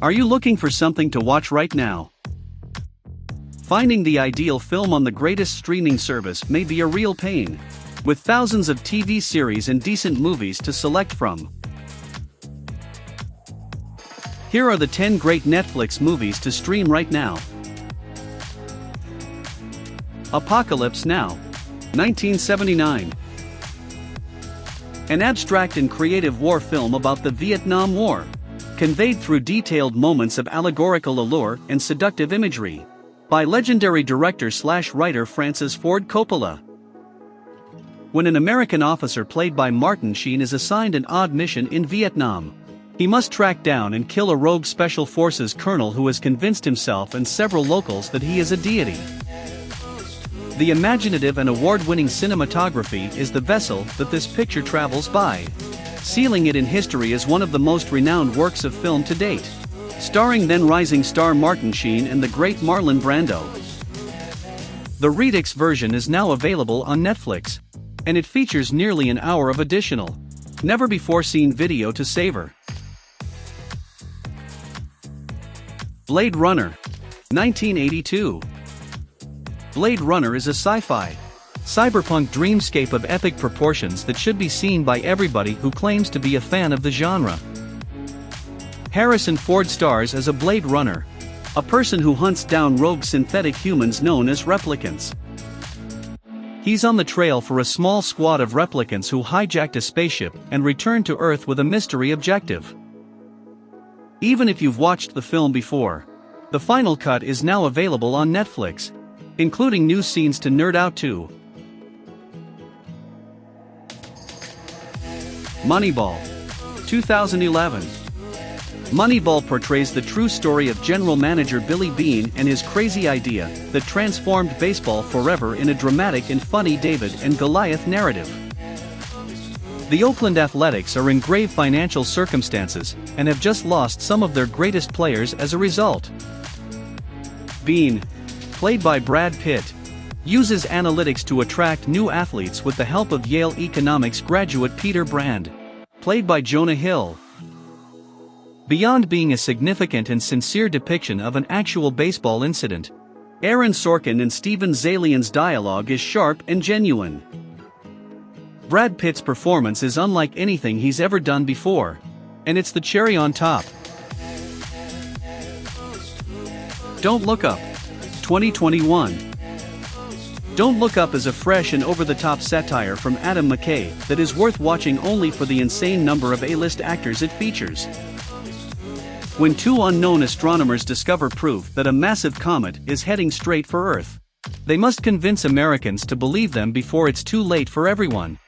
Are you looking for something to watch right now? Finding the ideal film on the greatest streaming service may be a real pain, with thousands of TV series and decent movies to select from. Here are the 10 great Netflix movies to stream right now. Apocalypse Now, 1979. An abstract and creative war film about the Vietnam War, conveyed through detailed moments of allegorical allure and seductive imagery, by legendary director/writer Francis Ford Coppola. When an American officer played by Martin Sheen is assigned an odd mission in Vietnam, he must track down and kill a rogue special forces colonel who has convinced himself and several locals that he is a deity. The imaginative and award-winning cinematography is the vessel that this picture travels by, sealing it in history as one of the most renowned works of film to date, starring then rising star Martin Sheen and the great Marlon Brando. The Redux version is now available on Netflix, and it features nearly an hour of additional, never-before-seen video to savor. Blade Runner, 1982. Blade Runner is a sci-fi, cyberpunk dreamscape of epic proportions that should be seen by everybody who claims to be a fan of the genre. Harrison Ford stars as a Blade Runner, a person who hunts down rogue synthetic humans known as replicants. He's on the trail for a small squad of replicants who hijacked a spaceship and returned to Earth with a mystery objective. Even if you've watched the film before, the final cut is now available on Netflix, including new scenes to nerd out to. Moneyball, 2011. Moneyball portrays the true story of general manager Billy Beane and his crazy idea that transformed baseball forever in a dramatic and funny David and Goliath narrative. The Oakland Athletics are in grave financial circumstances and have just lost some of their greatest players as a result. Beane, played by Brad Pitt, uses analytics to attract new athletes with the help of Yale economics graduate Peter Brand, played by Jonah Hill. Beyond being a significant and sincere depiction of an actual baseball incident, Aaron Sorkin and Steven Zaillian's dialogue is sharp and genuine. Brad Pitt's performance is unlike anything he's ever done before, and it's the cherry on top. Don't Look Up, 2021. Don't Look Up is a fresh and over-the-top satire from Adam McKay that is worth watching only for the insane number of A-list actors it features. When two unknown astronomers discover proof that a massive comet is heading straight for Earth, they must convince Americans to believe them before it's too late for everyone.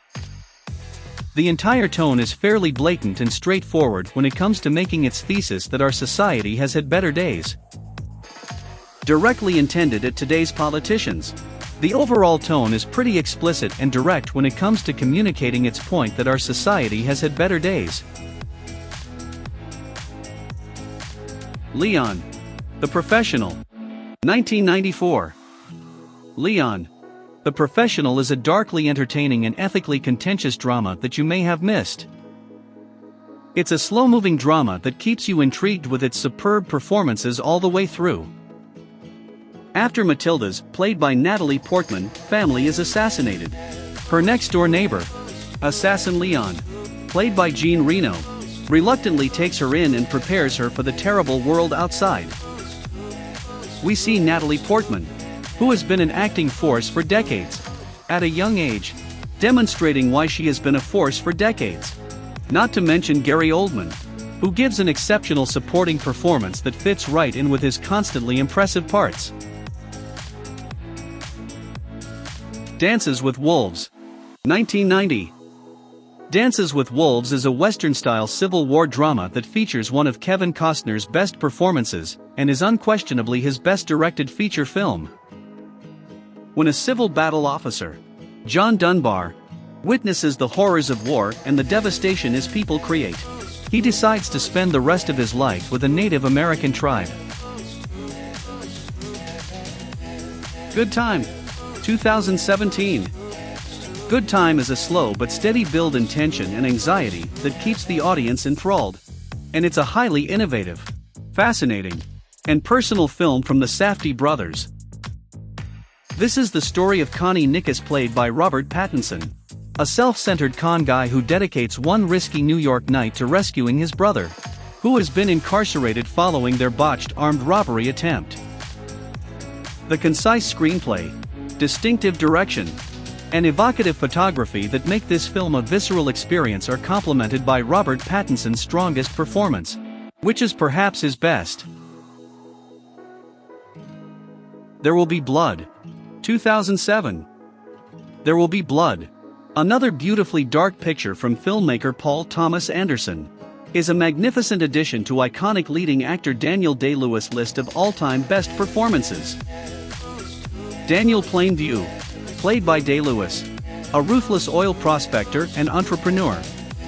The entire tone is fairly blatant and straightforward when it comes to making its thesis that our society has had better days. Directly intended at today's politicians, the overall tone is pretty explicit and direct when it comes to communicating its point that our society has had better days. Léon, The Professional, 1994. Léon, The Professional is a darkly entertaining and ethically contentious drama that you may have missed. It's a slow-moving drama that keeps you intrigued with its superb performances all the way through. After Matilda's, played by Natalie Portman, family is assassinated, her next-door neighbor, Assassin Léon, played by Jean Reno, reluctantly takes her in and prepares her for the terrible world outside. We see Natalie Portman, who has been an acting force for decades, at a young age, demonstrating why she has been a force for decades. Not to mention Gary Oldman, who gives an exceptional supporting performance that fits right in with his constantly impressive parts. Dances with Wolves, 1990. Dances with Wolves is a Western-style Civil War drama that features one of Kevin Costner's best performances, and is unquestionably his best directed feature film. When a civil battle officer, John Dunbar, witnesses the horrors of war and the devastation his people create, he decides to spend the rest of his life with a Native American tribe. Good Time, 2017. Good Time is a slow but steady build in tension and anxiety that keeps the audience enthralled. And it's a highly innovative, fascinating, and personal film from the Safdie brothers. This is the story of Connie Nicholas, played by Robert Pattinson, a self-centered con guy who dedicates one risky New York night to rescuing his brother, who has been incarcerated following their botched armed robbery attempt. The concise screenplay, distinctive direction, and evocative photography that make this film a visceral experience are complemented by Robert Pattinson's strongest performance, which is perhaps his best. There Will Be Blood. 2007. There Will Be Blood, another beautifully dark picture from filmmaker Paul Thomas Anderson, is a magnificent addition to iconic leading actor Daniel Day-Lewis' list of all-time best performances. Daniel Plainview, played by Day-Lewis, a ruthless oil prospector and entrepreneur,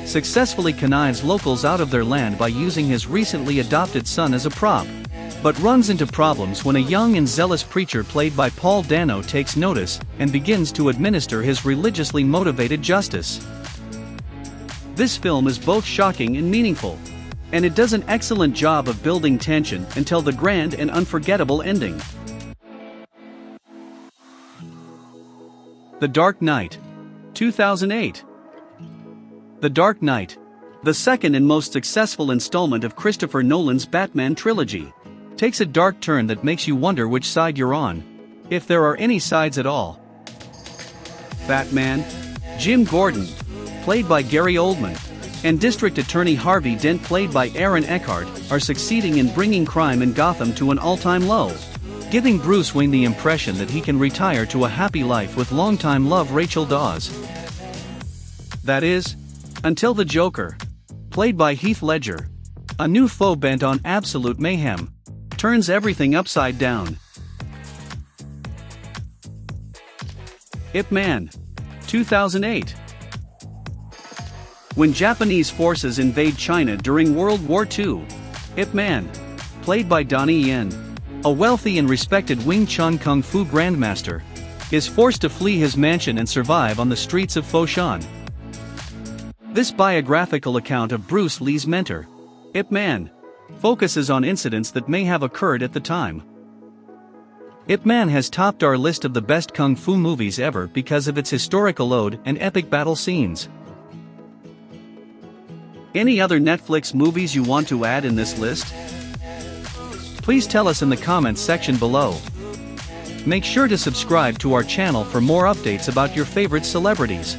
successfully connives locals out of their land by using his recently adopted son as a prop, but runs into problems when a young and zealous preacher played by Paul Dano takes notice and begins to administer his religiously motivated justice. This film is both shocking and meaningful, and it does an excellent job of building tension until the grand and unforgettable ending. The Dark Knight. 2008. The Dark Knight, the second and most successful installment of Christopher Nolan's Batman trilogy, takes a dark turn that makes you wonder which side you're on, if there are any sides at all. Batman, Jim Gordon, played by Gary Oldman, and District Attorney Harvey Dent, played by Aaron Eckhart, are succeeding in bringing crime in Gotham to an all-time low, giving Bruce Wayne the impression that he can retire to a happy life with longtime love Rachel Dawes. That is, until the Joker, played by Heath Ledger, a new foe bent on absolute mayhem, turns everything upside down. Ip Man. 2008. When Japanese forces invade China during World War II, Ip Man, played by Donnie Yen, a wealthy and respected Wing Chun Kung Fu grandmaster, is forced to flee his mansion and survive on the streets of Foshan. This biographical account of Bruce Lee's mentor, Ip Man, focuses on incidents that may have occurred at the time. Ip Man has topped our list of the best kung fu movies ever because of its historical ode and epic battle scenes. Any other Netflix movies you want to add in this list? Please tell us in the comments section below. Make sure to subscribe to our channel for more updates about your favorite celebrities.